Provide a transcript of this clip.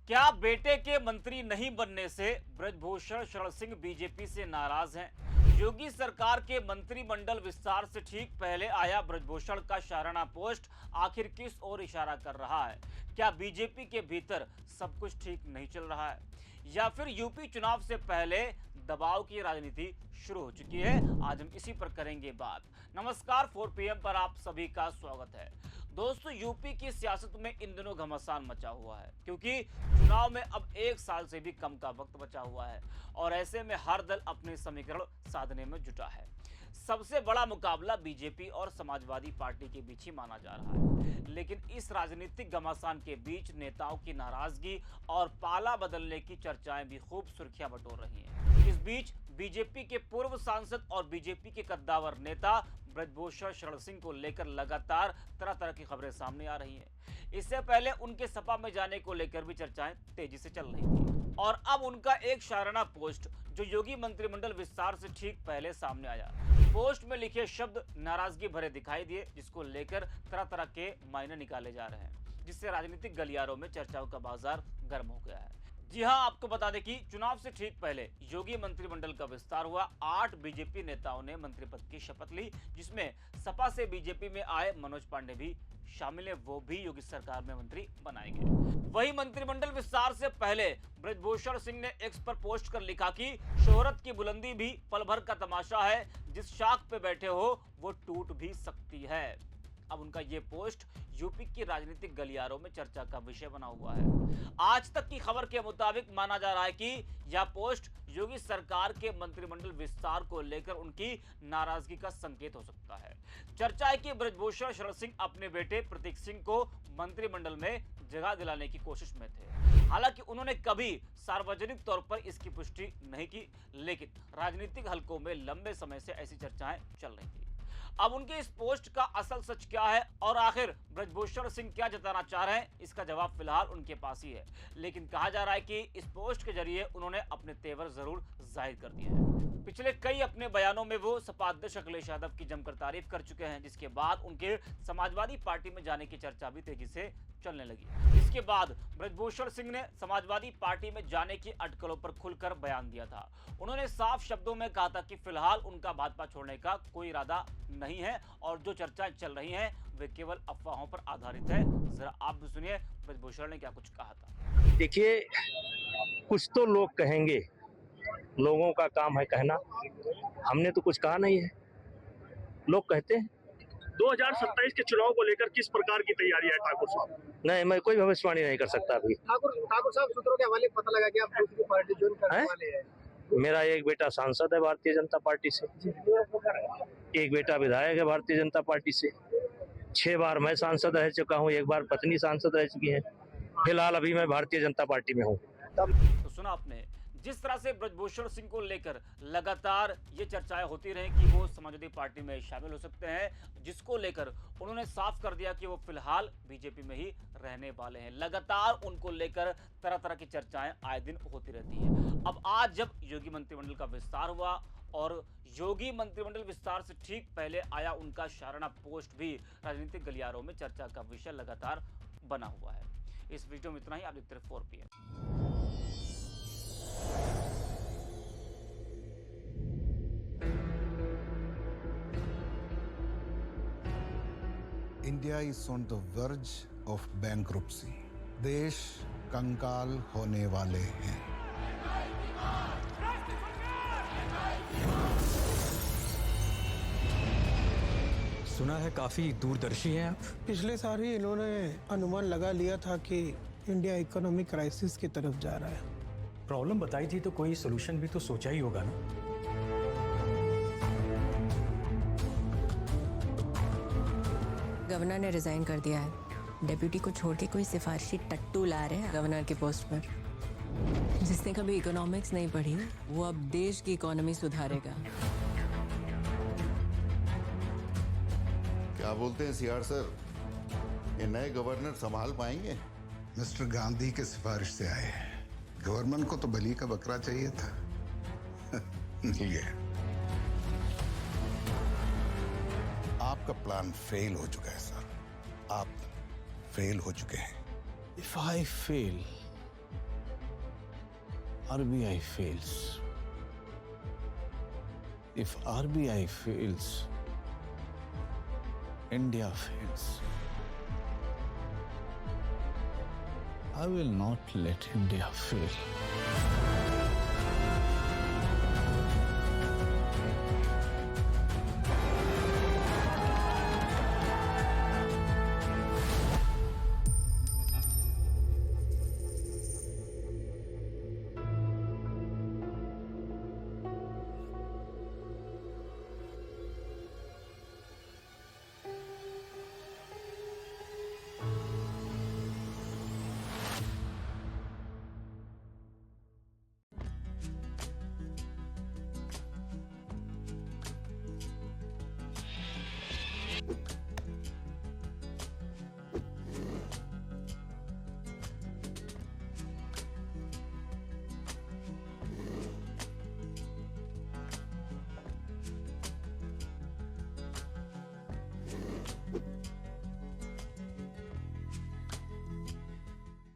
क्या बेटे के मंत्री नहीं बनने से ब्रजभूषण शरण सिंह बीजेपी से नाराज हैं? योगी सरकार के मंत्रिमंडल विस्तार से ठीक पहले आया ब्रजभूषण का शाराना पोस्ट आखिर किस ओर इशारा कर रहा है? क्या बीजेपी के भीतर सब कुछ ठीक नहीं चल रहा है या फिर यूपी चुनाव से पहले दबाव की राजनीति शुरू हो चुकी है? आज हम इसी पर करेंगे बात। नमस्कार, 4 PM पर आप सभी का स्वागत है। दोस्तों, यूपी की सियासत में इन दिनों घमासान मचा हुआ है क्योंकि चुनाव में अब 1 साल से भी कम का वक्त बचा हुआ है और ऐसे में हर दल अपने समीकरण साधने में जुटा है। सबसे बड़ा मुकाबला बीजेपी और समाजवादी पार्टी के बीच ही माना जा रहा है, लेकिन इस राजनीतिक घमासान के बीच नेताओं की नाराजगी और पाला बदलने की चर्चाएं भी खूब सुर्खियां बटोर रही हैं। इस बीच बीजेपी के पूर्व सांसद और बीजेपी के कद्दावर नेता ब्रजभूषण शरण सिंह को लेकर लगातार तरह तरह की खबरें सामने आ रही हैं। इससे पहले उनके सपा में जाने को लेकर भी चर्चाएं तेजी से चल रही थी और अब उनका एक शाराना पोस्ट जो योगी मंत्रिमंडल विस्तार से ठीक पहले सामने आया। पोस्ट में लिखे शब्द नाराजगी भरे दिखाई दिए, जिसको लेकर तरह तरह के मायने निकाले जा रहे हैं, जिससे राजनीतिक गलियारों में चर्चाओं का बाजार गर्म हो गया है। जी हां, आपको बता दें कि चुनाव से ठीक पहले योगी मंत्रिमंडल का विस्तार हुआ। 8 बीजेपी नेताओं ने मंत्री पद की शपथ ली, जिसमें सपा से बीजेपी में आए मनोज पांडे भी शामिल है। वो भी योगी सरकार में मंत्री बनाए गए। वही मंत्रिमंडल विस्तार से पहले ब्रजभूषण सिंह ने एक्स पर पोस्ट कर लिखा कि शोहरत की बुलंदी भी पल भर का तमाशा है, जिस शाख पे बैठे हो वो टूट भी सकती है। अब उनका ये पोस्ट यूपी की राजनीतिक गलियारों में चर्चा का विषय बना हुआ है। आज तक की खबर के मुताबिक माना जा रहा है कि यह पोस्ट योगी सरकार के मंत्रिमंडल विस्तार को लेकर उनकी नाराजगी का संकेत हो सकता है। चर्चा है कि ब्रजभूषण शरण सिंह अपने बेटे प्रतीक सिंह को मंत्रिमंडल में जगह दिलाने की कोशिश में थे। हालांकि उन्होंने कभी सार्वजनिक तौर पर इसकी पुष्टि नहीं की, लेकिन राजनीतिक हलकों में लंबे समय से ऐसी चर्चाएं चल रही थी। अब उनके इस पोस्ट का असल सच क्या है और आखिर ब्रजभूषण सिंह क्या जताना चाह रहे हैं, इसका जवाब फिलहाल उनके पास ही है। लेकिन कहा जा रहा है कि इस पोस्ट के जरिए उन्होंने अपने तेवर जरूर जाहिर कर दिए हैं। पिछले कई अपने बयानों में वो सपा अध्यक्ष अखिलेश यादव की जमकर तारीफ कर चुके हैं, जिसके बाद उनके समाजवादी पार्टी में जाने की चर्चा भी तेजी से चलने लगी। इसके बाद ब्रजभूषण सिंह ने समाजवादी पार्टी में जाने की अटकलों पर खुलकर बयान दिया था। उन्होंने साफ शब्दों में कहा था कि फिलहाल उनका भाजपा छोड़ने का कोई इरादा नहीं है और जो चर्चाएं चल रही हैं वे केवल अफवाहों पर आधारित है। जरा आप भी सुनिए ब्रजभूषण ने क्या कुछ कहा था। देखिए, कुछ तो लोग कहेंगे, लोगों का काम है कहना। हमने तो कुछ कहा नहीं है, लोग कहते हैं। 2027 के चुनाव को लेकर किस प्रकार की तैयारी है ठाकुर साहब? नहीं, मैं कोई भविष्यवाणी नहीं कर सकता अभी। ठाकुर साहब, सूत्रों के हवाले पता लगा कि आप दूसरी पार्टी ज्वाइन करने वाले हैं। मेरा एक बेटा सांसद है भारतीय जनता पार्टी से, एक बेटा विधायक है भारतीय जनता पार्टी से। 6 बार मैं सांसद रह चुका हूँ, 1 बार पत्नी सांसद रह चुकी है। फिलहाल अभी मैं भारतीय जनता पार्टी में हूँ। तो सुना आपने, जिस तरह से ब्रजभूषण सिंह को लेकर लगातार ये चर्चाएं होती रही कि वो समाजवादी पार्टी में शामिल हो सकते हैं, जिसको लेकर उन्होंने साफ कर दिया कि वो फिलहाल बीजेपी में ही रहने वाले हैं। लगातार उनको लेकर तरह तरह की चर्चाएं आए दिन होती रहती हैं। अब आज जब योगी मंत्रिमंडल का विस्तार हुआ और योगी मंत्रिमंडल विस्तार से ठीक पहले आया उनका शाराना पोस्ट भी राजनीतिक गलियारों में चर्चा का विषय लगातार बना हुआ है। इस वीडियो में इतना ही। आप देखते रहे 4 PM। India is on the verge of bankruptcy. देश कंगाल होने वाले हैं। सुना है काफी दूरदर्शी हैं आप। पिछले साल ही इन्होंने अनुमान लगा लिया था कि इंडिया इकोनॉमिक क्राइसिस की तरफ जा रहा है। प्रॉब्लम बताई थी तो कोई सोल्यूशन भी तो सोचा ही होगा ना। गवर्नर ने रिजाइन कर दिया है। डेप्यूटी को छोड़ के कोई सिफारिशी टट्टू ला रहे हैं गवर्नर के पोस्ट पर। जिसने कभी इकोनॉमिक्स नहीं पढ़ी वो अब देश की इकोनॉमी सुधारेगा। क्या बोलते हैं सीआर सर, ये नए गवर्नर संभाल पाएंगे? मिस्टर गांधी के सिफारिश से आए हैं। गवर्नमेंट को तो बलि का बकरा चाहिए था, मिल गया। आपका प्लान फेल हो चुका है सर, आप फेल हो चुके हैं। If I fail, RBI fails, if RBI fails, India fails. I will not let India fail.